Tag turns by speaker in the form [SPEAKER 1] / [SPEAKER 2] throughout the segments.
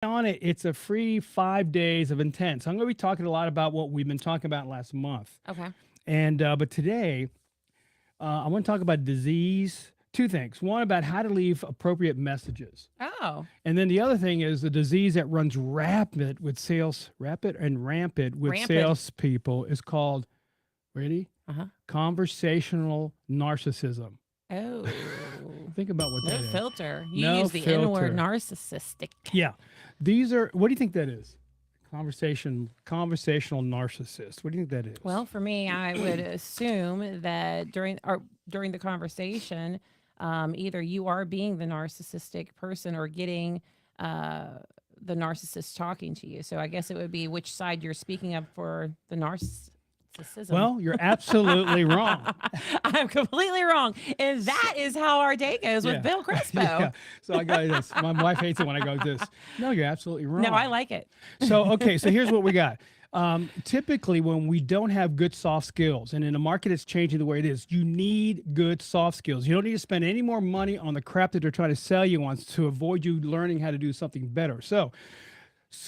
[SPEAKER 1] on it, it's a free 5 days of intense. I'm going to be talking a lot about what we've been talking about last month.
[SPEAKER 2] Okay.
[SPEAKER 1] And, but today, I want to talk about disease. Two things. One, about how to leave appropriate messages.
[SPEAKER 2] Oh,
[SPEAKER 1] And then the other thing is the disease that runs rapid and rampant with
[SPEAKER 2] rampant.
[SPEAKER 1] salespeople is called, ready?
[SPEAKER 2] Uh-huh.
[SPEAKER 1] Conversational narcissism.
[SPEAKER 2] Oh,
[SPEAKER 1] Think about what
[SPEAKER 2] no
[SPEAKER 1] that is.
[SPEAKER 2] filter. You
[SPEAKER 1] No
[SPEAKER 2] use the N word,
[SPEAKER 1] filter.
[SPEAKER 2] narcissistic.
[SPEAKER 1] Yeah. These are, what do you think that is? Conversational narcissist. What do you think that is?
[SPEAKER 2] Well, for me, I would assume that during the conversation, either you are being the narcissistic person or getting uh, the narcissist talking to you. So I guess it would be which side you're speaking up for the narcissism.
[SPEAKER 1] Well, you're absolutely wrong.
[SPEAKER 2] I'm completely wrong. And that is how our day goes with
[SPEAKER 1] Yeah.
[SPEAKER 2] Bill Crespo.
[SPEAKER 1] Yeah. So I go this. My wife hates it when I go this. No, you're absolutely
[SPEAKER 2] No, I
[SPEAKER 1] wrong.
[SPEAKER 2] like it.
[SPEAKER 1] So, okay. So here's what we got. Typically, when we don't have good soft skills, and in a market that's changing the way it is, you need good soft skills. You don't need to spend any more money on the crap that they're trying to sell you on to avoid you learning how to do something better. So,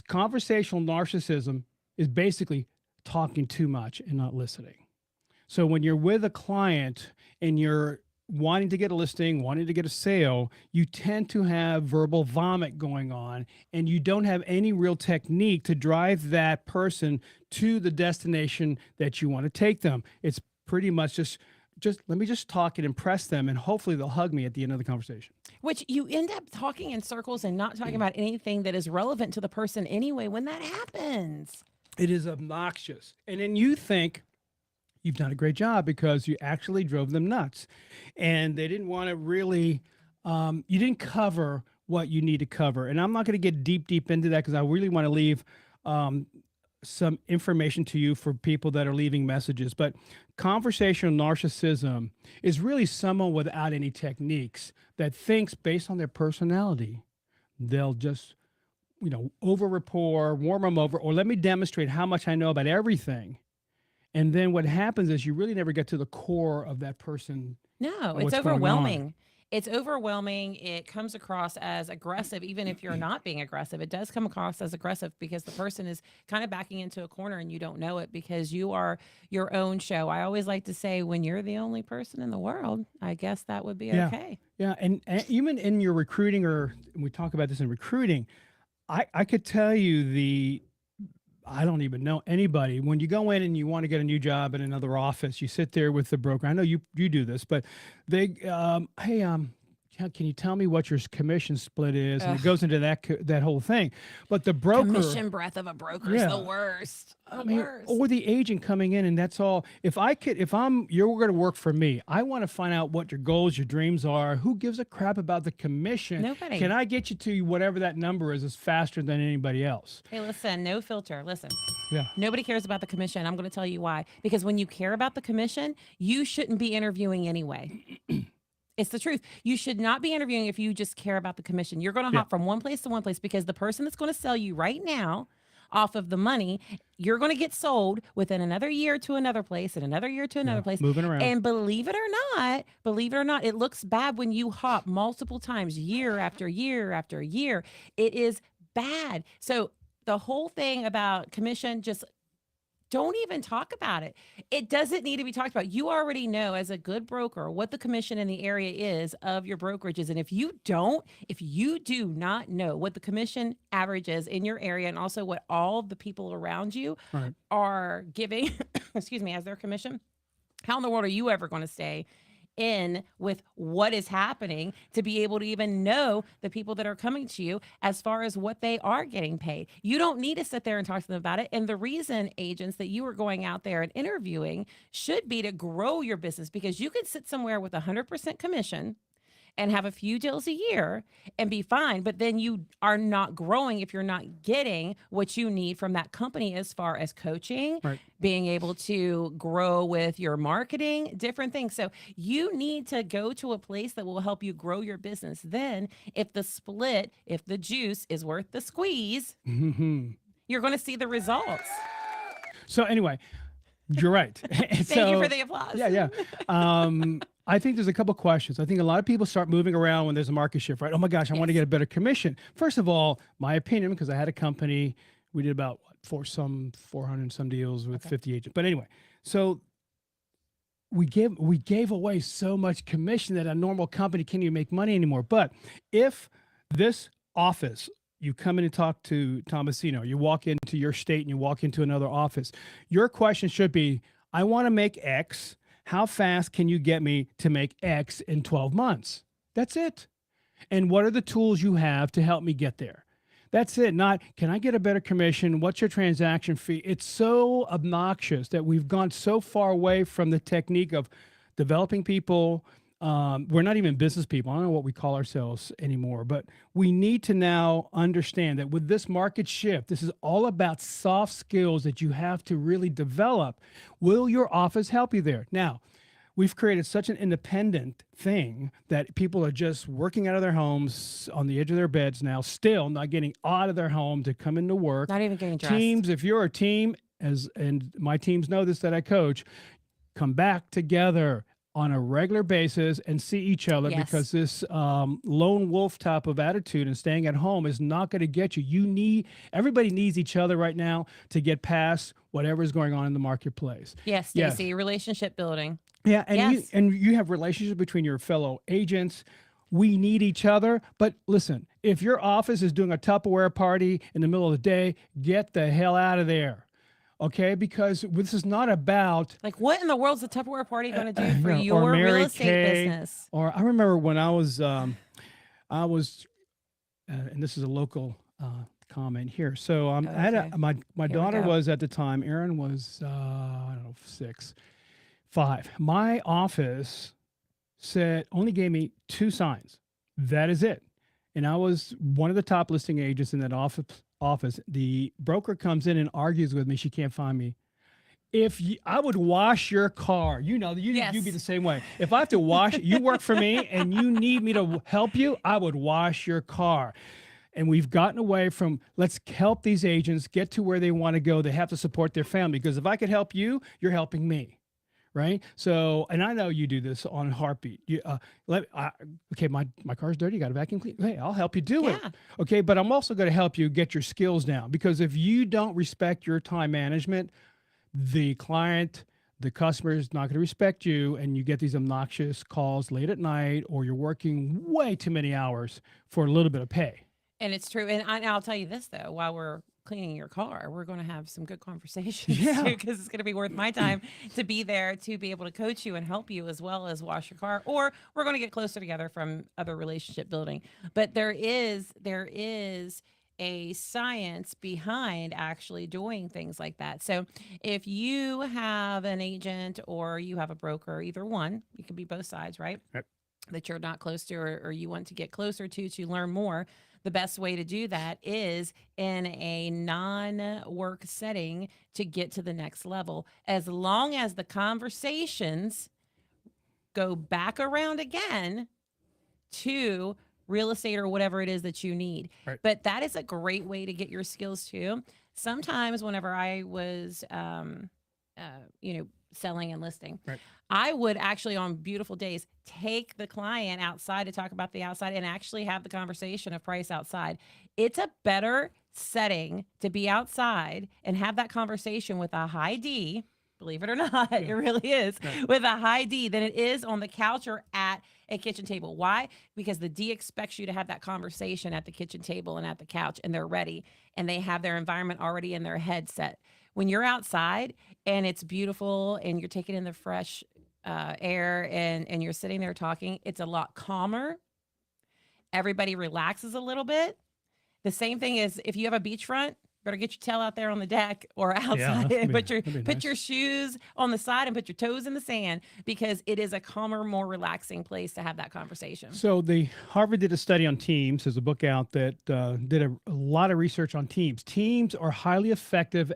[SPEAKER 1] conversational narcissism is basically talking too much and not listening. So when you're with a client and you're wanting to get a listing, wanting to get a sale, you tend to have verbal vomit going on and you don't have any real technique to drive that person to the destination that you want to take them. It's pretty much just let me just talk and impress them and hopefully they'll hug me at the end of the conversation.
[SPEAKER 2] Which you end up talking in circles and not talking about anything that is relevant to the person anyway when that happens.
[SPEAKER 1] It is obnoxious. And then you think you've done a great job because you actually drove them nuts and they didn't want to really you didn't cover what you need to cover. And I'm not going to get deep into that because I really want to leave um, some information to you for people that are leaving messages. But conversational narcissism is really someone without any techniques that thinks based on their personality they'll just over rapport, warm them over, or let me demonstrate how much I know about everything. And then what happens is you really never get to the core of that person
[SPEAKER 2] No,
[SPEAKER 1] or
[SPEAKER 2] it's
[SPEAKER 1] what's going on.
[SPEAKER 2] overwhelming. It's overwhelming. It comes across as aggressive, even if you're not being aggressive. It does come across as aggressive because the person is kind of backing into a corner and you don't know it because you are your own show. I always like to say, when you're the only person in the world, I guess that would be
[SPEAKER 1] Yeah.
[SPEAKER 2] okay.
[SPEAKER 1] Yeah. And even in your recruiting, or we talk about this in recruiting, I could tell you I don't even know anybody. When you go in and you want to get a new job in another office, you sit there with the broker. I know you do this, but they, hey, can you tell me what your commission split is? And it
[SPEAKER 2] Ugh.
[SPEAKER 1] goes into that whole thing. But the broker,
[SPEAKER 2] Commission breath of a broker is the
[SPEAKER 1] yeah,
[SPEAKER 2] worst.
[SPEAKER 1] I
[SPEAKER 2] The
[SPEAKER 1] mean,
[SPEAKER 2] worst.
[SPEAKER 1] or the agent coming in, and that's all. You're going to work for me. I want to find out what your goals, your dreams are. Who gives a crap about the commission?
[SPEAKER 2] Nobody.
[SPEAKER 1] Can I get you to whatever that number is faster than anybody else?
[SPEAKER 2] Hey, listen, no filter. Listen,
[SPEAKER 1] Yeah.
[SPEAKER 2] nobody cares about the commission. I'm going to tell you why. Because when you care about the commission, you shouldn't be interviewing anyway. It's the truth. You should not be interviewing if you just care about the commission. You're going to
[SPEAKER 1] Yeah.
[SPEAKER 2] hop from one place to one place because the person that's going to sell you right now off of the money, you're going to get sold within another year to another place and another year to
[SPEAKER 1] Yeah.
[SPEAKER 2] another place.
[SPEAKER 1] Moving around.
[SPEAKER 2] And believe it or not, it looks bad when you hop multiple times year after year after year. It is bad. So the whole thing about commission, just don't even talk about it. It doesn't need to be talked about. You already know as a good broker what the commission in the area is of your brokerages. And if you do not know what the commission average is in your area and also what all the people around you
[SPEAKER 1] Right.
[SPEAKER 2] are giving, excuse me, as their commission, how in the world are you ever going to stay in with what is happening to be able to even know the people that are coming to you as far as what they are getting paid? You don't need to sit there and talk to them about it. And the reason, agents, that you are going out there and interviewing should be to grow your business, because you can sit somewhere with 100% commission and have a few deals a year and be fine. But then you are not growing if you're not getting what you need from that company as far as coaching,
[SPEAKER 1] Right.
[SPEAKER 2] being able to grow with your marketing, different things. So you need to go to a place that will help you grow your business. Then, if the juice is worth the squeeze,
[SPEAKER 1] Mhm.
[SPEAKER 2] you're going to see the results.
[SPEAKER 1] So anyway, you're right.
[SPEAKER 2] Thank you for the applause.
[SPEAKER 1] Yeah, yeah. Um, I think there's a couple questions. I think a lot of people start moving around when there's a market shift, right? Oh my gosh, I want to
[SPEAKER 2] Yes.
[SPEAKER 1] get a better commission. First of all, my opinion, because I had a company, we did about what, 400 and some deals with
[SPEAKER 2] Okay.
[SPEAKER 1] 50 agents. But anyway, so we gave away so much commission that a normal company can't even make money anymore. But if this office, you come in and talk to Tomasino, you walk into your state and you walk into another office, your question should be, I want to make X. How fast can you get me to make X in 12 months? That's it. And what are the tools you have to help me get there? That's it. Not, can I get a better commission? What's your transaction fee? It's so obnoxious that we've gone so far away from the technique of developing people. We're not even business people. I don't know what we call ourselves anymore, but we need to now understand that with this market shift, this is all about soft skills that you have to really develop. Will your office help you there? Now, we've created such an independent thing that people are just working out of their homes on the edge of their beds now, still not getting out of their home to come into work.
[SPEAKER 2] Not even getting dressed.
[SPEAKER 1] Teams, if you're a team, and my teams know this that I coach, come back together on a regular basis and see each other,
[SPEAKER 2] Yes.
[SPEAKER 1] because this lone wolf type of attitude and staying at home is not going to get you. Everybody needs each other right now to get past whatever is going on in the marketplace.
[SPEAKER 2] Yes,
[SPEAKER 1] Yes.
[SPEAKER 2] Stacy, relationship building.
[SPEAKER 1] Yeah, and
[SPEAKER 2] Yes.
[SPEAKER 1] you have relationships between your fellow agents. We need each other. But listen, if your office is doing a Tupperware party in the middle of the day, get the hell out of there. Okay, because this is not about
[SPEAKER 2] Like, what in the world's the Tupperware party going to do for
[SPEAKER 1] or
[SPEAKER 2] your real
[SPEAKER 1] Mary
[SPEAKER 2] estate
[SPEAKER 1] Kay,
[SPEAKER 2] business?
[SPEAKER 1] or I remember when I was and this is a local comment here. So I had
[SPEAKER 2] Okay.
[SPEAKER 1] my
[SPEAKER 2] we
[SPEAKER 1] daughter
[SPEAKER 2] go.
[SPEAKER 1] was at the time. Aaron was I don't know 5. My office said only gave me 2 signs. That is it. And I was one of the top listing agents in that office. The broker comes in and argues with me. She can't find me. I would wash your car, you'd be
[SPEAKER 2] Yes.
[SPEAKER 1] the same way. If I have to wash, you work for me and you need me to help you, I would wash your car. And we've gotten away from, let's help these agents get to where they want to go. They have to support their family, because if I could help you, you're helping me. Right. So, and I know you do this on Heartbeat. Okay, my car's dirty. You got a vacuum clean. Hey, I'll help you do it.
[SPEAKER 2] Yeah.
[SPEAKER 1] Okay. But I'm also going to help you get your skills down, because if you don't respect your time management, the client, the customer is not going to respect you, and you get these obnoxious calls late at night, or you're working way too many hours for a little bit of pay.
[SPEAKER 2] And it's true. And I'll tell you this, though, while we're cleaning your car, we're going to have some good conversations
[SPEAKER 1] Yeah.
[SPEAKER 2] too, because it's going to be worth my time to be there to be able to coach you and help you, as well as wash your car. Or we're going to get closer together from other relationship building. But there is a science behind actually doing things like that. So if you have an agent or you have a broker, either one, you can be both sides, right?
[SPEAKER 1] Right.
[SPEAKER 2] That you're not close to, or you want to get closer to learn more. The best way to do that is in a non-work setting to get to the next level. As long as the conversations go back around again to real estate or whatever it is that you need.
[SPEAKER 1] Right.
[SPEAKER 2] But that is a great way to get your skills too. Sometimes whenever I was, selling and listing,
[SPEAKER 1] Right.
[SPEAKER 2] I would actually, on beautiful days, take the client outside to talk about the outside and actually have the conversation of price outside. It's a better setting to be outside and have that conversation with a high D, believe it or not, it really is,
[SPEAKER 1] Right.
[SPEAKER 2] with a high D than it is on the couch or at a kitchen table. Why? Because the D expects you to have that conversation at the kitchen table and at the couch, and they're ready and they have their environment already in their headset. When you're outside and it's beautiful and you're taking in the fresh air and you're sitting there talking, it's a lot calmer. Everybody relaxes a little bit. The same thing is if you have a beachfront, better get your tail out there on the deck or outside
[SPEAKER 1] that'd
[SPEAKER 2] and
[SPEAKER 1] be-
[SPEAKER 2] put
[SPEAKER 1] that'd be nice.
[SPEAKER 2] your shoes on the side and put your toes in the sand, because it is a calmer, more relaxing place to have that conversation.
[SPEAKER 1] So the Harvard did a study on teams. There's a book out that did a lot of research on teams. Teams are highly effective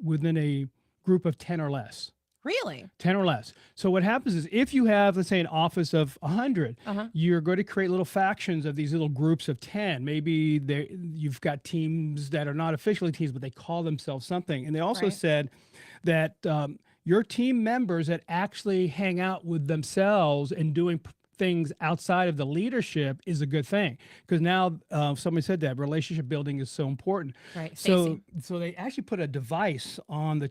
[SPEAKER 1] within a group of 10 or less.
[SPEAKER 2] Really?
[SPEAKER 1] 10 or less. So what happens is, if you have, let's say, an office of 100,
[SPEAKER 2] Uh-huh.
[SPEAKER 1] you're going to create little factions of these little groups of 10. Maybe you've got teams that are not officially teams, but they call themselves something. And they also
[SPEAKER 2] Right.
[SPEAKER 1] said that your team members that actually hang out with themselves and doing things outside of the leadership is a good thing, because now somebody said that relationship building is so important.
[SPEAKER 2] Right.
[SPEAKER 1] So
[SPEAKER 2] Stacy.
[SPEAKER 1] so they actually put a device on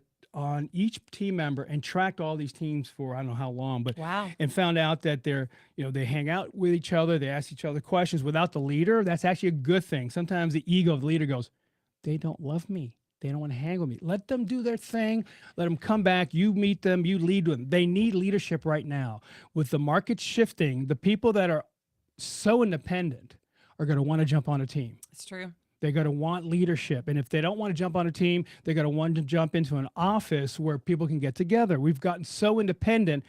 [SPEAKER 1] each team member and tracked all these teams for I don't know how long, but
[SPEAKER 2] Wow.
[SPEAKER 1] and found out that they hang out with each other, they ask each other questions without the leader. That's actually a good thing. Sometimes the ego of the leader goes, they don't love me. They don't want to hang with me. Let them do their thing. Let them come back. You meet them. You lead them. They need leadership right now. With the market shifting, the people that are so independent are going to want to jump on a team.
[SPEAKER 2] It's true.
[SPEAKER 1] They're going to want leadership. And if they don't want to jump on a team, they're going to want to jump into an office where people can get together. We've gotten so independent.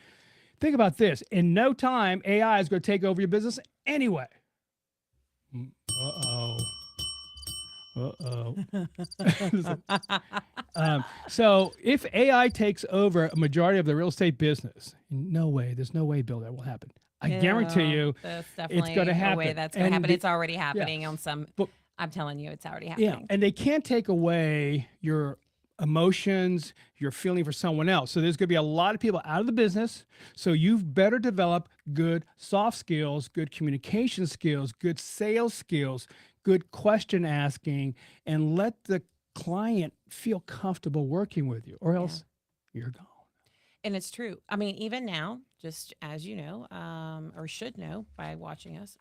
[SPEAKER 1] Think about this. In no time, AI is going to take over your business anyway. Uh-oh. Uh-oh. So if AI takes over a majority of the real estate business, there's no way, Bill, that will happen. I guarantee you
[SPEAKER 2] That's
[SPEAKER 1] it's
[SPEAKER 2] definitely
[SPEAKER 1] going to
[SPEAKER 2] a
[SPEAKER 1] happen.
[SPEAKER 2] way that's going to
[SPEAKER 1] And
[SPEAKER 2] happen.
[SPEAKER 1] the-
[SPEAKER 2] It's already happening on some.
[SPEAKER 1] But-
[SPEAKER 2] I'm telling you, it's already
[SPEAKER 1] Yeah,
[SPEAKER 2] happening.
[SPEAKER 1] and they can't take away your emotions, your feeling for someone else. So there's going to be a lot of people out of the business. So you've better develop good soft skills, good communication skills, good sales skills, good question asking, and let the client feel comfortable working with you, or else you're gone.
[SPEAKER 2] And it's true. I mean, even now, just as you know, or should know by watching us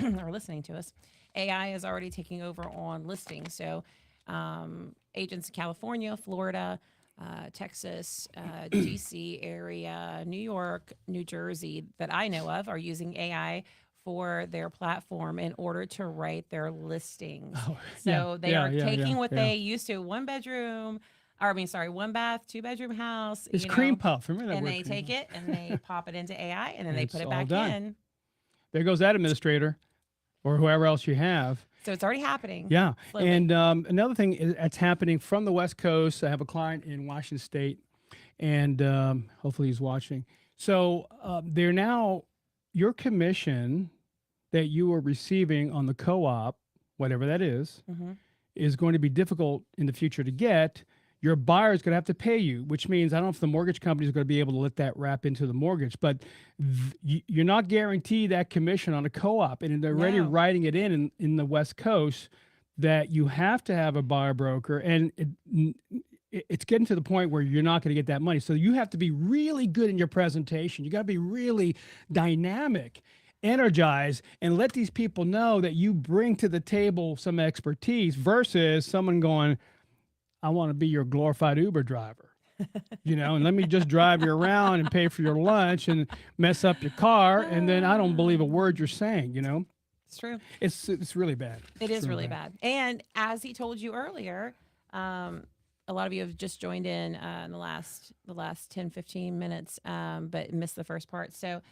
[SPEAKER 2] or listening to us, AI is already taking over on listings. So agents in California, Florida, Texas, DC area, New York, New Jersey that I know of are using AI for their platform in order to write their listings.
[SPEAKER 1] Oh,
[SPEAKER 2] So they are taking what
[SPEAKER 1] yeah.
[SPEAKER 2] they used to, one bath, 2-bedroom house.
[SPEAKER 1] It's
[SPEAKER 2] you
[SPEAKER 1] cream
[SPEAKER 2] know,
[SPEAKER 1] puff. Remember that
[SPEAKER 2] and
[SPEAKER 1] word,
[SPEAKER 2] they
[SPEAKER 1] cream
[SPEAKER 2] take
[SPEAKER 1] puff?
[SPEAKER 2] it and they pop it into AI and then
[SPEAKER 1] And
[SPEAKER 2] they
[SPEAKER 1] it's
[SPEAKER 2] put it
[SPEAKER 1] all
[SPEAKER 2] back
[SPEAKER 1] done.
[SPEAKER 2] in.
[SPEAKER 1] There goes that administrator or whoever else you have.
[SPEAKER 2] So it's already happening.
[SPEAKER 1] Yeah.
[SPEAKER 2] slowly.
[SPEAKER 1] And another thing that's happening from the West Coast, I have a client in Washington State, and hopefully he's watching. So they're now, your commission that you are receiving on the co-op, whatever that is going to be difficult in the future to get. Your buyer is going to have to pay you, which means I don't know if the mortgage company is going to be able to let that wrap into the mortgage, but you're not guaranteed that commission on a co-op. And they're already
[SPEAKER 2] No.
[SPEAKER 1] writing it in the West Coast that you have to have a buyer broker. And it's getting to the point where you're not going to get that money. So you have to be really good in your presentation. You got to be really dynamic, energize, and let these people know that you bring to the table some expertise versus someone going, I want to be your glorified Uber driver, and let me just drive you around and pay for your lunch and mess up your car. And then I don't believe a word you're saying,
[SPEAKER 2] It's true.
[SPEAKER 1] It's really bad.
[SPEAKER 2] It is really bad. And as he told you earlier, a lot of you have just joined in the last 10, 15 minutes, but missed the first part. So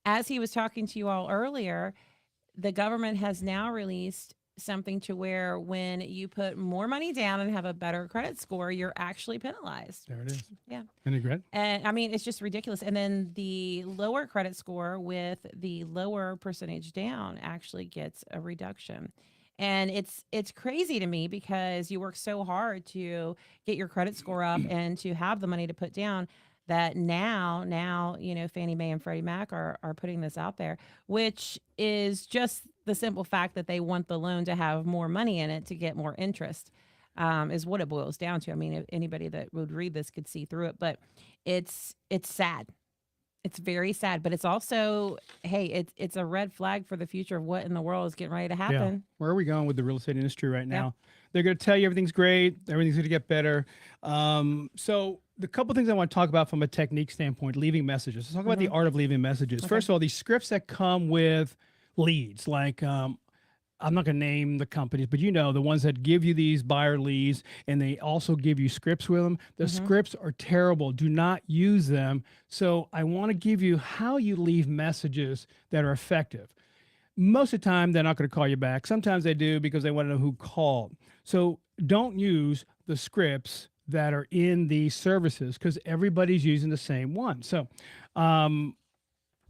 [SPEAKER 2] as he was talking to you all earlier, the government has now released something to where when you put more money down and have a better credit score, you're actually penalized.
[SPEAKER 1] There it is.
[SPEAKER 2] Yeah.
[SPEAKER 1] Any regret?
[SPEAKER 2] And I mean, it's just ridiculous. And then the lower credit score with the lower percentage down actually gets a reduction. And it's crazy to me because you work so hard to get your credit score up and to have the money to put down that now, Fannie Mae and Freddie Mac are putting this out there, which is just the simple fact that they want the loan to have more money in it to get more interest, is what it boils down to. I mean, if anybody that would read this could see through it, but it's sad. It's very sad, but it's also, hey, it's a red flag for the future of what in the world is getting ready to happen.
[SPEAKER 1] Yeah. Where are we going with the real estate industry right now? They're going to tell you everything's great, everything's going to get better. So the couple things I want to talk about from a technique standpoint, leaving messages. Let's talk about the art of leaving messages.
[SPEAKER 2] Okay.
[SPEAKER 1] First of all, these scripts that come with leads, like I'm not going to name the companies, but the ones that give you these buyer leads, and they also give you scripts with them. The scripts are terrible. Do not use them. So I want to give you how you leave messages that are effective. Most of the time, they're not going to call you back. Sometimes they do because they want to know who called. So don't use the scripts that are in these services because everybody's using the same one. So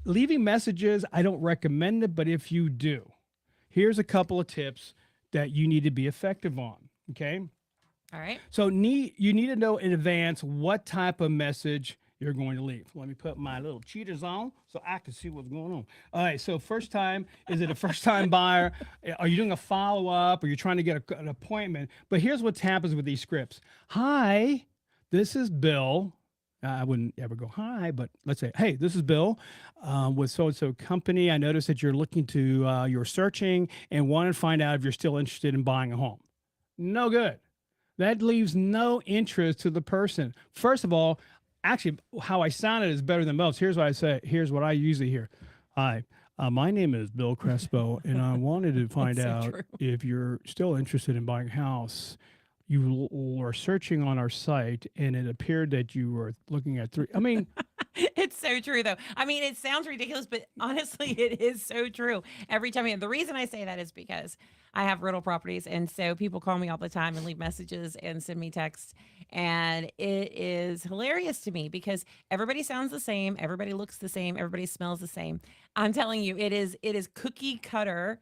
[SPEAKER 1] leaving messages, I don't recommend it, but if you do, here's a couple of tips that you need to be effective on, okay?
[SPEAKER 2] All right.
[SPEAKER 1] So you need to know in advance what type of message you're going to leave. Let me put my little cheaters on so I can see what's going on. All right. So first time, is it a first time buyer? Are you doing a follow up? Or you're trying to get an appointment? But here's what happens with these scripts. Hi, this is Bill. I wouldn't ever go hi, but let's say, hey, this is Bill with so and so company. I noticed that you're looking to you're searching and want to find out if you're still interested in buying a home. No good. That leaves no interest to the person. First of all, actually, how I sounded is better than most. Here's what I say. Here's what I usually hear. Hi, my name is Bill Crespo, and I wanted to find
[SPEAKER 2] so
[SPEAKER 1] out
[SPEAKER 2] true.
[SPEAKER 1] if you're still interested in buying a house. You were searching on our site, and it appeared that you were looking at three. I mean,
[SPEAKER 2] It's so true, though. I mean, it sounds ridiculous, but honestly, it is so true. Every time, the reason I say that is because I have rental properties, and so people call me all the time and leave messages and send me texts, and it is hilarious to me because everybody sounds the same, everybody looks the same, everybody smells the same. I'm telling you, it is cookie cutter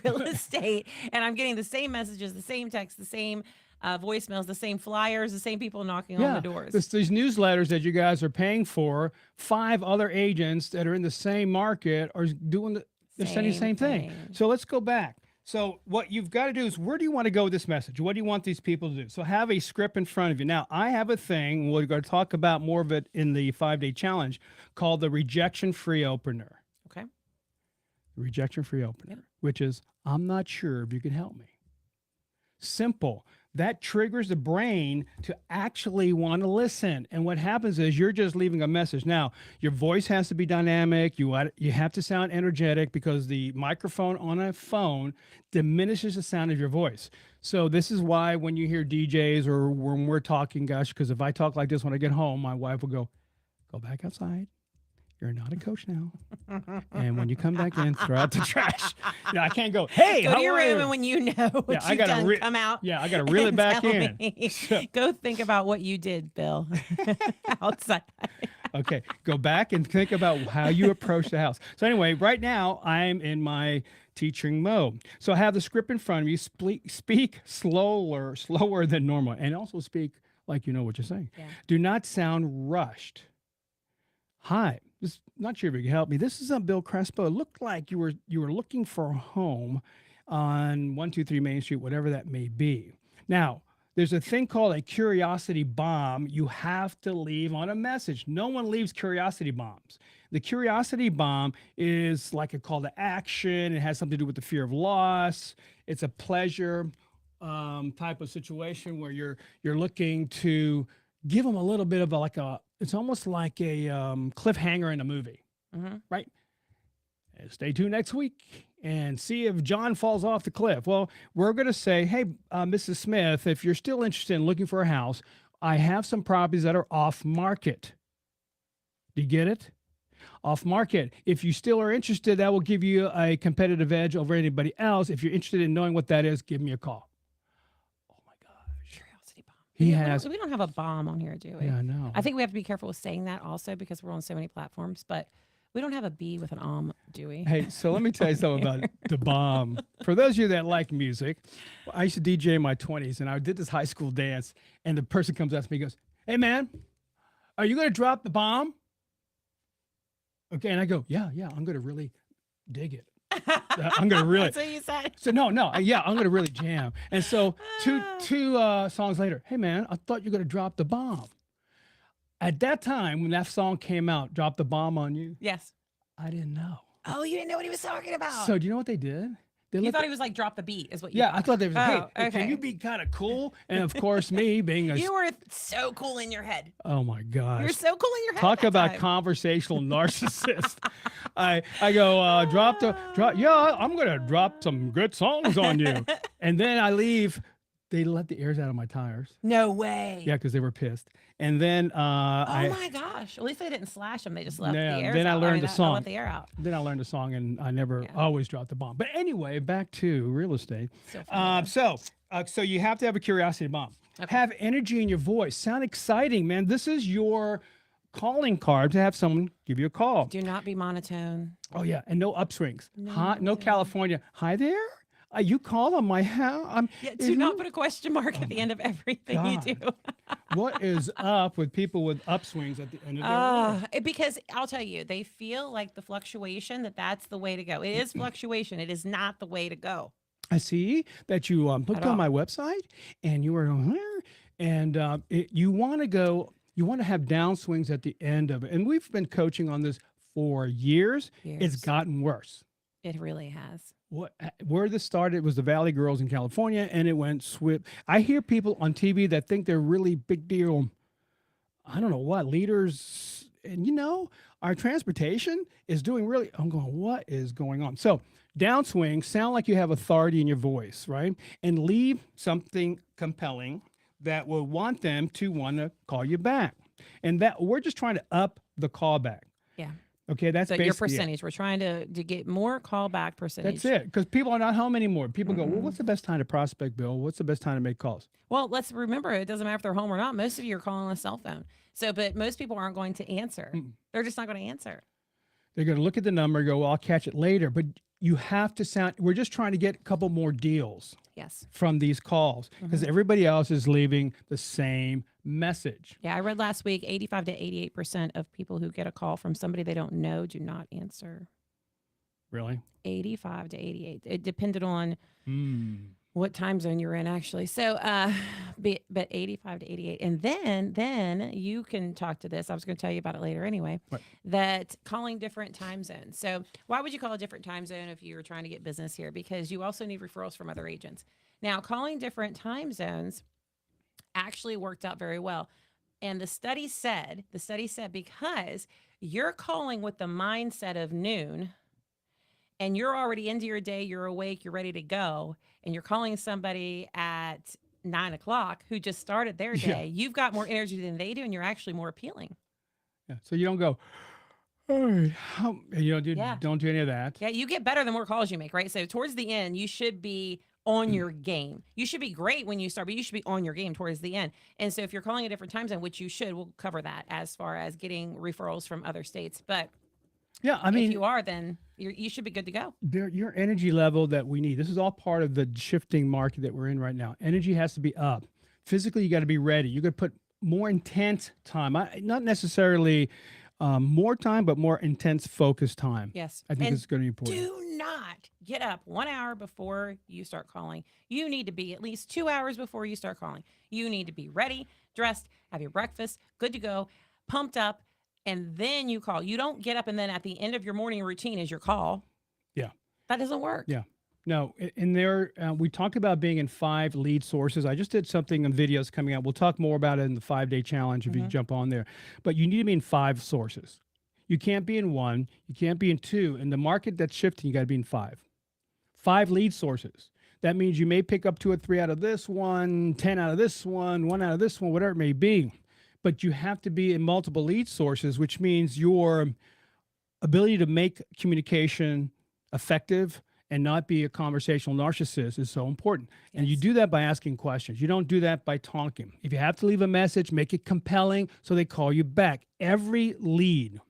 [SPEAKER 2] real estate, and I'm getting the same messages, the same texts, the same voicemails, the same flyers, the same people knocking on the doors.
[SPEAKER 1] these newsletters that you guys are paying for, 5 other agents that are in the same market are doing they're sending the same thing. So let's go back. So what you've got to do is, where do you want to go with this message? What do you want these people to do? So have a script in front of you. Now, I have a thing, we're going to talk about more of it in the 5-day challenge, called the rejection-free opener.
[SPEAKER 2] Okay.
[SPEAKER 1] Rejection-free opener,
[SPEAKER 2] Yep.
[SPEAKER 1] which is, I'm not sure if you can help me. Simple. That triggers the brain to actually want to listen. And what happens is you're just leaving a message. Now, your voice has to be dynamic. You have to sound energetic because the microphone on a phone diminishes the sound of your voice. So this is why when you hear DJs or when we're talking, gosh, because if I talk like this when I get home, my wife will go back outside. You're not a coach now. And when you come back in, throw out the trash. I can't go, hey,
[SPEAKER 2] Go
[SPEAKER 1] how
[SPEAKER 2] to your
[SPEAKER 1] are
[SPEAKER 2] room,
[SPEAKER 1] you?
[SPEAKER 2] and when you know what
[SPEAKER 1] I
[SPEAKER 2] you've
[SPEAKER 1] gotta
[SPEAKER 2] done,
[SPEAKER 1] re-
[SPEAKER 2] come out.
[SPEAKER 1] Yeah, I got to reel it
[SPEAKER 2] and
[SPEAKER 1] back
[SPEAKER 2] tell
[SPEAKER 1] in.
[SPEAKER 2] me.
[SPEAKER 1] So-
[SPEAKER 2] Go think about what you did, Bill, outside.
[SPEAKER 1] Okay, go back and think about how you approach the house. So anyway, right now I'm in my teaching mode. So I have the script in front of you. Speak slower than normal, and also speak like you know what you're saying.
[SPEAKER 2] Yeah.
[SPEAKER 1] Do not sound rushed. Hi, just not sure if you can help me. This is Bill Crespo. It looked like you were looking for a home on 123 Main Street, whatever that may be. Now, there's a thing called a curiosity bomb you have to leave on a message. No one leaves curiosity bombs. The curiosity bomb is like a call to action. It has something to do with the fear of loss. It's a pleasure type of situation where you're looking to give them a little bit of it's almost like a cliffhanger in a movie, right? And stay tuned next week and see if John falls off the cliff. Well, we're going to say, hey, Mrs. Smith, if you're still interested in looking for a house, I have some properties that are off market. Do you get it? Off market. If you still are interested, that will give you a competitive edge over anybody else. If you're interested in knowing what that is, give me a call. Oh my gosh.
[SPEAKER 2] Curiosity bomb.
[SPEAKER 1] He
[SPEAKER 2] We
[SPEAKER 1] has.
[SPEAKER 2] we don't have a bomb on here, do we?
[SPEAKER 1] Yeah, I know.
[SPEAKER 2] I think we have to be careful with saying that also because we're on so many platforms, but we don't have a B with an do we?
[SPEAKER 1] Hey, so let me tell you something about the bomb. For those of you that like music, I used to DJ in my 20s, and I did this high school dance, and the person comes up to me and goes, hey, man, are you going to drop the bomb? Okay, and I go, yeah, I'm going to really dig it. I'm going to really.
[SPEAKER 2] That's what you said.
[SPEAKER 1] So no, yeah, I'm going to really jam. And so two songs later, hey, man, I thought you were going to drop the bomb. At that time, when that song came out, Drop the Bomb on You,
[SPEAKER 2] Yes.
[SPEAKER 1] I didn't know.
[SPEAKER 2] Oh, you didn't know what he was talking about.
[SPEAKER 1] So do you know what they did? They
[SPEAKER 2] you
[SPEAKER 1] looked
[SPEAKER 2] thought he was like drop the beat, is what you
[SPEAKER 1] Yeah,
[SPEAKER 2] thought.
[SPEAKER 1] I thought they was, hey,
[SPEAKER 2] Oh,
[SPEAKER 1] can
[SPEAKER 2] okay.
[SPEAKER 1] you be kind of cool? And of course, me being a,
[SPEAKER 2] You were so cool in your head.
[SPEAKER 1] oh my gosh.
[SPEAKER 2] You're so cool in your head.
[SPEAKER 1] Talk
[SPEAKER 2] that
[SPEAKER 1] about
[SPEAKER 2] time.
[SPEAKER 1] conversational narcissist. I go, yeah, I'm going to drop some good songs on you. And then I leave. They let the airs out of my tires.
[SPEAKER 2] No way.
[SPEAKER 1] Yeah, because they were pissed. And then
[SPEAKER 2] Oh my gosh. At least they didn't slash them. They just left
[SPEAKER 1] Yeah,
[SPEAKER 2] the air
[SPEAKER 1] then I
[SPEAKER 2] out.
[SPEAKER 1] learned the
[SPEAKER 2] They'll
[SPEAKER 1] song.
[SPEAKER 2] let the air out.
[SPEAKER 1] Then I learned the song, and I never
[SPEAKER 2] Yeah.
[SPEAKER 1] always dropped the bomb. But anyway, back to real estate.
[SPEAKER 2] So funny,
[SPEAKER 1] So you have to have a curiosity bomb.
[SPEAKER 2] Okay.
[SPEAKER 1] Have energy in your voice. Sound exciting, man. This is your calling card to have someone give you a call.
[SPEAKER 2] Do not be monotone.
[SPEAKER 1] Oh yeah, and no upswings.
[SPEAKER 2] No
[SPEAKER 1] No
[SPEAKER 2] upswings.
[SPEAKER 1] California. Hi there. You call on my house.
[SPEAKER 2] Yeah,
[SPEAKER 1] Is
[SPEAKER 2] do not
[SPEAKER 1] you-
[SPEAKER 2] put a question mark
[SPEAKER 1] Oh
[SPEAKER 2] at the
[SPEAKER 1] my
[SPEAKER 2] end of everything you do.
[SPEAKER 1] God. What is up with people with upswings at the end of their life?
[SPEAKER 2] Because I'll tell you, they feel like the fluctuation that's the way to go. It is fluctuation. It is not the way to go
[SPEAKER 1] I see that you
[SPEAKER 2] at
[SPEAKER 1] looked on
[SPEAKER 2] all.
[SPEAKER 1] my website and you were here, and you want to go. You want to have downswings at the end of it. And we've been coaching on this for years. It's
[SPEAKER 2] Years.
[SPEAKER 1] gotten worse.
[SPEAKER 2] It really has.
[SPEAKER 1] Where this started was the Valley Girls in California, and it went swift. I hear people on TV that think they're really big deal. I don't know what leaders, and our transportation is doing really. I'm going, what is going on? So downswing, sound like you have authority in your voice, right? And leave something compelling that will want them to want to call you back. And that we're just trying to up the callback.
[SPEAKER 2] Yeah.
[SPEAKER 1] Okay, that's
[SPEAKER 2] So
[SPEAKER 1] basically
[SPEAKER 2] your
[SPEAKER 1] it.
[SPEAKER 2] percentage, we're trying to get more callback percentage.
[SPEAKER 1] That's it. Because people are not home anymore. People go, well, what's the best time to prospect, Bill? What's the best time to make calls?
[SPEAKER 2] Well, let's remember it doesn't matter if they're home or not. Most of you are calling on a cell phone. So, but most people aren't going to answer. They're just not going to answer.
[SPEAKER 1] They're going to look at the number and go, well, I'll catch it later. But you have to we're just trying to get a couple more deals
[SPEAKER 2] Yes.
[SPEAKER 1] from these calls because everybody else is leaving the same message.
[SPEAKER 2] Yeah, I read last week 85 to 88% of people who get a call from somebody they don't know do not answer.
[SPEAKER 1] Really?
[SPEAKER 2] 85 to 88. It depended on
[SPEAKER 1] Hmm.
[SPEAKER 2] what time zone you're in actually. So but 85 to 88. And then you can talk to this. I was going to tell you about it later anyway.
[SPEAKER 1] What?
[SPEAKER 2] That calling different time zones. So why would you call a different time zone if you're trying to get business here? Because you also need referrals from other agents. Now, calling different time zones actually worked out very well. And the study said because you're calling with the mindset of noon and you're already into your day, you're awake, you're ready to go, and you're calling somebody at 9 o'clock who just started their
[SPEAKER 1] Yeah.
[SPEAKER 2] day, you've got more energy than they do, and you're actually more appealing.
[SPEAKER 1] Yeah. So you don't go, all right,
[SPEAKER 2] Yeah.
[SPEAKER 1] don't do any of that.
[SPEAKER 2] Yeah, you get better the more calls you make, right? So towards the end, you should be on your game. You should be great when you start, but you should be on your game towards the end. And so if you're calling a different time zone, which you should, we'll cover that as far as getting referrals from other states. But
[SPEAKER 1] Yeah. I
[SPEAKER 2] if
[SPEAKER 1] mean,
[SPEAKER 2] you are, then you should be good to go.
[SPEAKER 1] your energy level that we need. This is all part of the shifting market that we're in right now. Energy has to be up. Physically, you got to be ready. You got to put more intense time. Not necessarily more time, but more intense, focused time.
[SPEAKER 2] Yes.
[SPEAKER 1] I think
[SPEAKER 2] And
[SPEAKER 1] it's going to be important.
[SPEAKER 2] do not get up 1 hour before you start calling. You need to be at least 2 hours before you start calling. You need to be ready, dressed, have your breakfast, good to go, pumped up, and then you call. You don't get up and then at the end of your morning routine is your call.
[SPEAKER 1] Yeah.
[SPEAKER 2] That doesn't work.
[SPEAKER 1] Yeah. No, in there, we talked about being in 5 lead sources. I just did something in videos coming out. We'll talk more about it in the 5-day challenge if you jump on there. But you need to be in 5 sources. You can't be in 1. You can't be in 2. In the market that's shifting, you got to be in 5. 5 lead sources. That means you may pick up 2 or 3 out of this one, 10 out of this one, 1 out of this one, whatever it may be. But you have to be in multiple lead sources, which means your ability to make communication effective and not be a conversational narcissist is so important. And you
[SPEAKER 2] Yes.
[SPEAKER 1] do that by asking questions. You don't do that by talking. If you have to leave a message, make it compelling so they call you back. Every lead,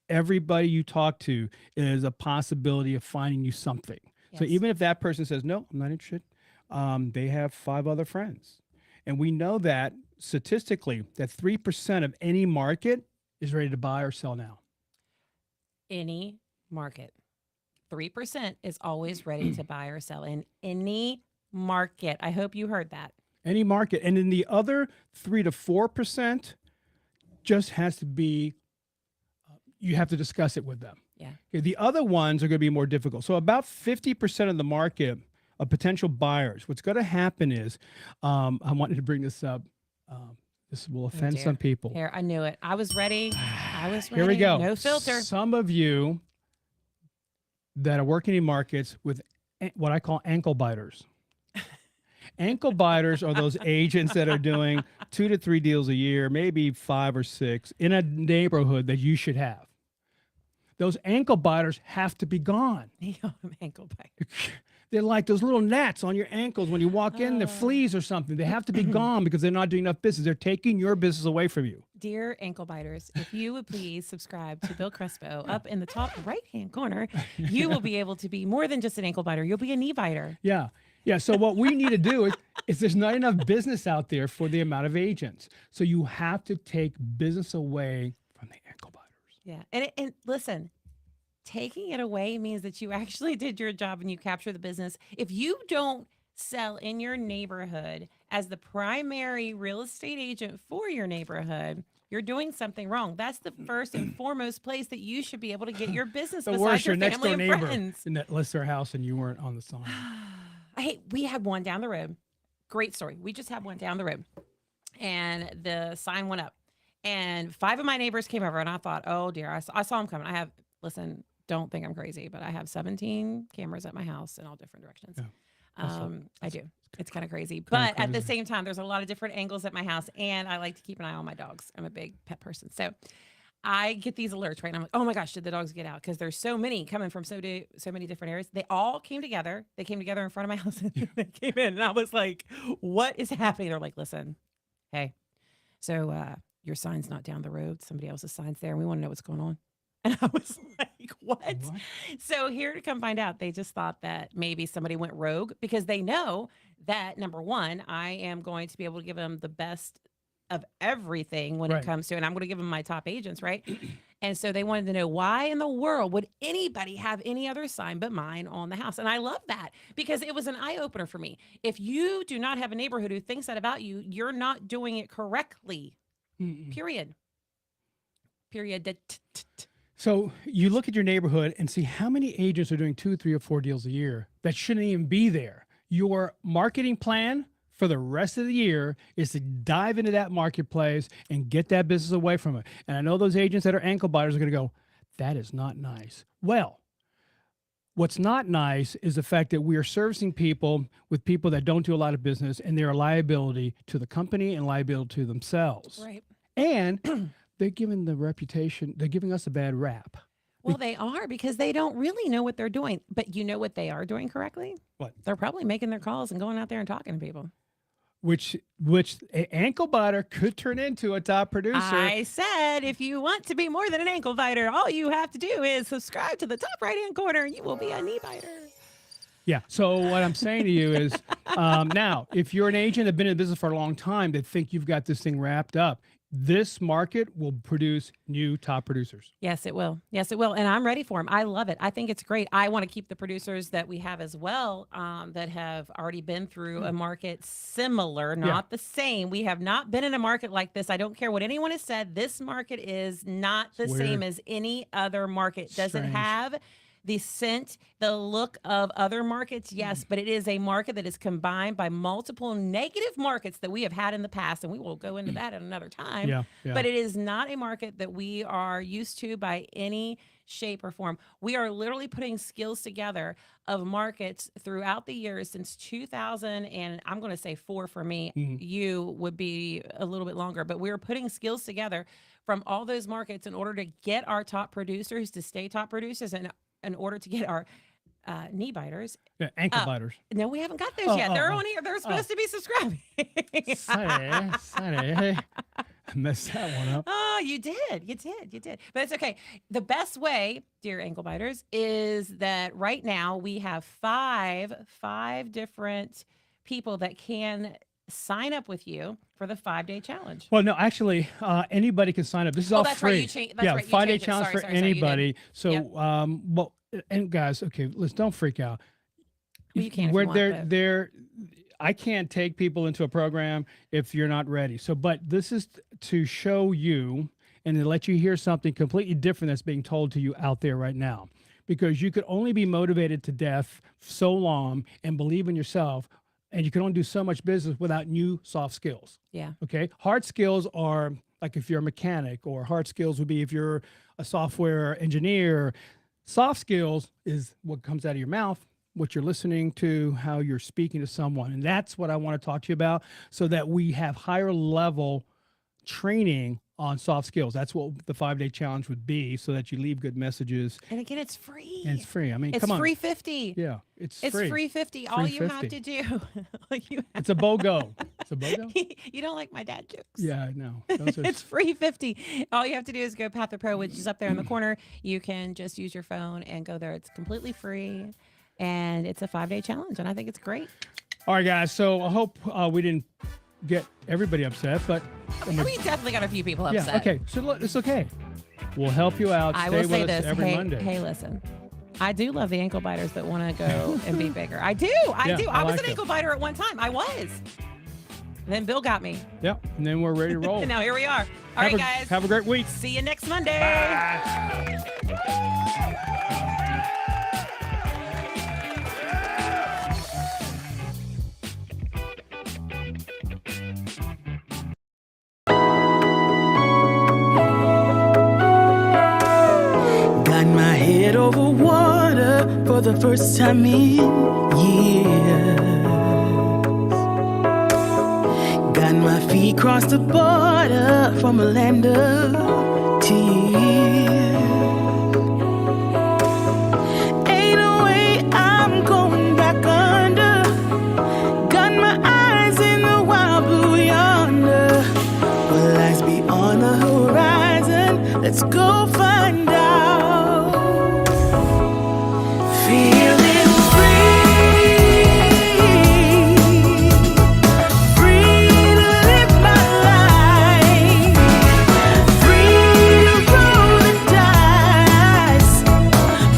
[SPEAKER 1] everybody you talk to is a possibility of finding you something. So
[SPEAKER 2] Yes.
[SPEAKER 1] even if that person says, no, I'm not interested, they have 5 other friends. And we know that statistically that 3% of any market is ready to buy or sell now.
[SPEAKER 2] Any market. 3% is always ready to buy or sell in any market. I hope you heard that.
[SPEAKER 1] Any market. And then the other 3 to 4% just has to be, you have to discuss it with them.
[SPEAKER 2] Yeah.
[SPEAKER 1] Okay, the other ones are going to be more difficult. So about 50% of the market of potential buyers, what's going to happen is, I wanted to bring this up. This will offend
[SPEAKER 2] dear.
[SPEAKER 1] some people.
[SPEAKER 2] Here, I knew it. I was ready. I was ready.
[SPEAKER 1] Here we go.
[SPEAKER 2] No filter.
[SPEAKER 1] Some of you that are working in markets with what I call ankle biters. Ankle biters are those agents that are doing 2 to 3 deals a year, maybe 5 or 6 in a neighborhood that you should have. Those ankle biters have to be gone.
[SPEAKER 2] Ankle bite.
[SPEAKER 1] They're like those little gnats on your ankles when you walk in, they're fleas or something. They have to be gone because they're not doing enough business. They're taking your business away from you.
[SPEAKER 2] Dear ankle biters, if you would please subscribe to Bill Crespo up in the top right-hand corner, you will be able to be more than just an ankle biter. You'll be a knee biter.
[SPEAKER 1] Yeah. Yeah. So what we need to do is there's not enough business out there for the amount of agents. So you have to take business away from the ankle biters.
[SPEAKER 2] Yeah. And listen, taking it away means that you actually did your job and you capture the business. If you don't sell in your neighborhood as the primary real estate agent for your neighborhood, you're doing something wrong. That's the first and foremost place that you should be able to get your business
[SPEAKER 1] The
[SPEAKER 2] besides
[SPEAKER 1] worst,
[SPEAKER 2] your
[SPEAKER 1] your next
[SPEAKER 2] family
[SPEAKER 1] door
[SPEAKER 2] and
[SPEAKER 1] neighbor
[SPEAKER 2] friends.
[SPEAKER 1] and that lists their house and you weren't on the sign.
[SPEAKER 2] Hey, we had one down the road. Great story. We just had one down the road and the sign went up and 5 of my neighbors came over and I thought, oh dear, I saw them coming. Listen, don't think I'm crazy, but I have 17 cameras at my house in all different directions.
[SPEAKER 1] Yeah.
[SPEAKER 2] I do. It's kind of crazy.
[SPEAKER 1] kinda
[SPEAKER 2] But at the
[SPEAKER 1] crazy.
[SPEAKER 2] same time, there's a lot of different angles at my house and I like to keep an eye on my dogs. I'm a big pet person. So I get these alerts, right? And I'm like, oh my gosh, did the dogs get out? Because there's so many coming from so many different areas. They all came together. They came together in front of my house and they came in. And I was like, what is happening? They're like, listen, hey, so your sign's not down the road. Somebody else's sign's there. And we want to know what's going on. And I was like, what? So here to come find out, they just thought that maybe somebody went rogue because they know that, number one, I am going to be able to give them the best of everything when
[SPEAKER 1] Right.
[SPEAKER 2] it comes to, and I'm going to give them my top agents, right? And so they wanted to know why in the world would anybody have any other sign but mine on the house? And I love that because it was an eye opener for me. If you do not have a neighborhood who thinks that about you, you're not doing it correctly.
[SPEAKER 1] Mm-mm.
[SPEAKER 2] Period. Period.
[SPEAKER 1] So you look at your neighborhood and see how many agents are doing 2, 3, or 4 deals a year that shouldn't even be there. Your marketing plan for the rest of the year is to dive into that marketplace and get that business away from it. And I know those agents that are ankle biters are going to go, that is not nice. Well, what's not nice is the fact that we are servicing people with people that don't do a lot of business and they're a liability to the company and liability to themselves.
[SPEAKER 2] Right.
[SPEAKER 1] And they're giving the reputation, they're giving us a bad rap.
[SPEAKER 2] Well, they are because they don't really know what they're doing. But you know what they are doing correctly?
[SPEAKER 1] What?
[SPEAKER 2] They're probably making their calls and going out there and talking to people.
[SPEAKER 1] Which an ankle biter could turn into a top producer.
[SPEAKER 2] I said, if you want to be more than an ankle biter, all you have to do is subscribe to the top right-hand corner. You will be a knee biter.
[SPEAKER 1] Yeah. So what I'm saying to you is, now, if you're an agent that's been in business for a long time that think you've got this thing wrapped up, this market will produce new top producers.
[SPEAKER 2] Yes, it will. Yes, it will. And I'm ready for them. I love it. I think it's great. I want to keep the producers that we have as well, that have already been through a market similar, not the same. We have not been in a market like this. I don't care what anyone has said. This market is not the
[SPEAKER 1] It's
[SPEAKER 2] same
[SPEAKER 1] weird.
[SPEAKER 2] as any other market. Does it
[SPEAKER 1] Strange.
[SPEAKER 2] have the scent, the look of other markets? Yes, but it is a market that is combined by multiple negative markets that we have had in the past, and we will go into that at another time.
[SPEAKER 1] Yeah.
[SPEAKER 2] But it is not a market that we are used to by any shape or form. We are literally putting skills together of markets throughout the years since 2000, and I'm going to say 4 for me.
[SPEAKER 1] Mhm.
[SPEAKER 2] You would be a little bit longer, but we're putting skills together from all those markets in order to get our top producers to stay top producers, and in order to get our knee biters.
[SPEAKER 1] Yeah, ankle biters.
[SPEAKER 2] No, we haven't got those
[SPEAKER 1] Oh,
[SPEAKER 2] yet.
[SPEAKER 1] oh,
[SPEAKER 2] They're
[SPEAKER 1] oh.
[SPEAKER 2] on here. They're supposed to be subscribing.
[SPEAKER 1] Sorry. I messed that one up.
[SPEAKER 2] Oh, you did. You did. But it's okay. The best way, dear ankle biters, is that right now we have five different people that can sign up with you for the 5-day challenge.
[SPEAKER 1] Well, no, actually, anybody can sign up. This is
[SPEAKER 2] Oh,
[SPEAKER 1] all
[SPEAKER 2] that's
[SPEAKER 1] free.
[SPEAKER 2] right. You changed. That's
[SPEAKER 1] Yeah,
[SPEAKER 2] right. You
[SPEAKER 1] 5-day
[SPEAKER 2] changed it.
[SPEAKER 1] challenge
[SPEAKER 2] Sorry,
[SPEAKER 1] for
[SPEAKER 2] sorry, sorry, you did.
[SPEAKER 1] anybody. So,
[SPEAKER 2] Yep.
[SPEAKER 1] well, and guys, okay, let's don't freak out.
[SPEAKER 2] Well, you can if
[SPEAKER 1] We're
[SPEAKER 2] you want, but-
[SPEAKER 1] I can't take people into a program if you're not ready. So, but this is to show you and to let you hear something completely different that's being told to you out there right now. Because you could only be motivated to death so long and believe in yourself, and you can only do so much business without new soft skills.
[SPEAKER 2] Yeah.
[SPEAKER 1] Okay. Hard skills are like if you're a mechanic, or hard skills would be if you're a software engineer. Soft skills is what comes out of your mouth, what you're listening to, how you're speaking to someone. And that's what I want to talk to you about, so that we have higher level training on soft skills. That's what the 5-day challenge would be, so that you leave good messages.
[SPEAKER 2] And again, it's free.
[SPEAKER 1] And it's free. I mean,
[SPEAKER 2] It's
[SPEAKER 1] come on.
[SPEAKER 2] free 50.
[SPEAKER 1] Yeah, it's
[SPEAKER 2] It's
[SPEAKER 1] free.
[SPEAKER 2] free 50. All you have
[SPEAKER 1] $3.50.
[SPEAKER 2] to do, all you
[SPEAKER 1] It's a BOGO. It's a BOGO?
[SPEAKER 2] You don't like my dad jokes.
[SPEAKER 1] Yeah, I know. Those are
[SPEAKER 2] It's free 50. All you have to do is go Path of Pro, which is up there in the corner. You can just use your phone and go there. It's completely free. And it's a 5-day challenge. And I think it's great.
[SPEAKER 1] all right, guys. So I hope we didn't get everybody upset, but
[SPEAKER 2] We definitely got a few people
[SPEAKER 1] yeah,
[SPEAKER 2] upset.
[SPEAKER 1] okay. So look, it's okay. We'll help you out.
[SPEAKER 2] I
[SPEAKER 1] Stay
[SPEAKER 2] will say
[SPEAKER 1] with us
[SPEAKER 2] this.
[SPEAKER 1] every
[SPEAKER 2] Hey,
[SPEAKER 1] Monday.
[SPEAKER 2] hey, listen. I do love the ankle biters that want to go and be bigger. I do. I
[SPEAKER 1] Yeah,
[SPEAKER 2] do.
[SPEAKER 1] I
[SPEAKER 2] I was
[SPEAKER 1] like
[SPEAKER 2] an
[SPEAKER 1] it.
[SPEAKER 2] ankle biter at one time. I was. Then Bill got me.
[SPEAKER 1] Yep. And then we're ready to roll.
[SPEAKER 2] And now here we are. All right, guys.
[SPEAKER 1] Have a great week.
[SPEAKER 2] See you next Monday.
[SPEAKER 3] Got my head over water for the first time in years. Got my feet across the border from a land of tears. Ain't no way I'm going back under. Got my eyes in the wild blue yonder. What lies beyond the horizon? Let's go find out. Feeling free, free to live my life, free to roll the dice,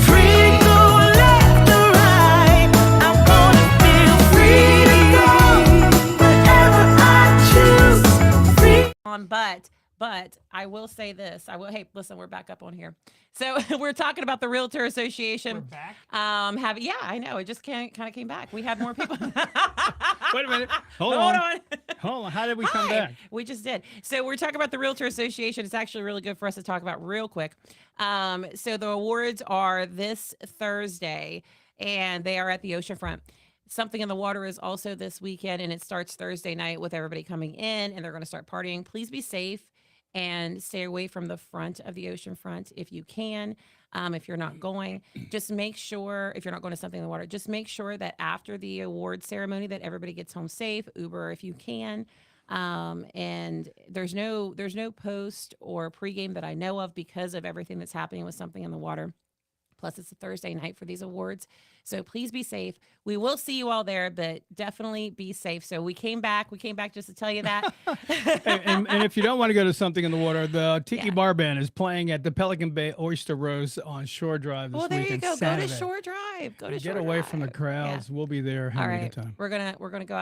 [SPEAKER 3] free to go left or right. I wanna feel free to go wherever I choose. Free.
[SPEAKER 2] But I will say this. Hey, listen, we're back up on here. So we're talking about the Realtor Association.
[SPEAKER 1] We're back?
[SPEAKER 2] Yeah, I know. It just kind of came back. We have more people.
[SPEAKER 1] Wait a minute. Hold
[SPEAKER 2] Hold
[SPEAKER 1] on.
[SPEAKER 2] on.
[SPEAKER 1] Hold on. How did we come
[SPEAKER 2] Hi.
[SPEAKER 1] back?
[SPEAKER 2] We just did. So we're talking about the Realtor Association. It's actually really good for us to talk about real quick. So the awards are this Thursday, and they are at the oceanfront. Something in the Water is also this weekend, and it starts Thursday night with everybody coming in, and they're going to start partying. Please be safe and stay away from the front of the oceanfront if you can. If you're not going, just make sure, if you're not going to Something in the Water, just make sure that after the award ceremony that everybody gets home safe. Uber if you can. And there's no post or pregame that I know of because of everything that's happening with Something in the Water. Plus, it's a Thursday night for these awards. So please be safe. We will see you all there, but definitely be safe. So we came back just to tell you that.
[SPEAKER 1] And if you don't want to go to Something in the Water, the Tiki
[SPEAKER 2] Yeah.
[SPEAKER 1] Bar Band is playing at the Pelican Bay Oyster Rose on Shore Drive this
[SPEAKER 2] Well, there you
[SPEAKER 1] weekend.
[SPEAKER 2] go.
[SPEAKER 1] Saturday.
[SPEAKER 2] Go to Shore Drive. Go to
[SPEAKER 1] Get
[SPEAKER 2] Shore
[SPEAKER 1] away
[SPEAKER 2] Drive.
[SPEAKER 1] from the crowds. We'll be there
[SPEAKER 2] Yeah. All
[SPEAKER 1] having a
[SPEAKER 2] right.
[SPEAKER 1] good time.
[SPEAKER 2] We're gonna go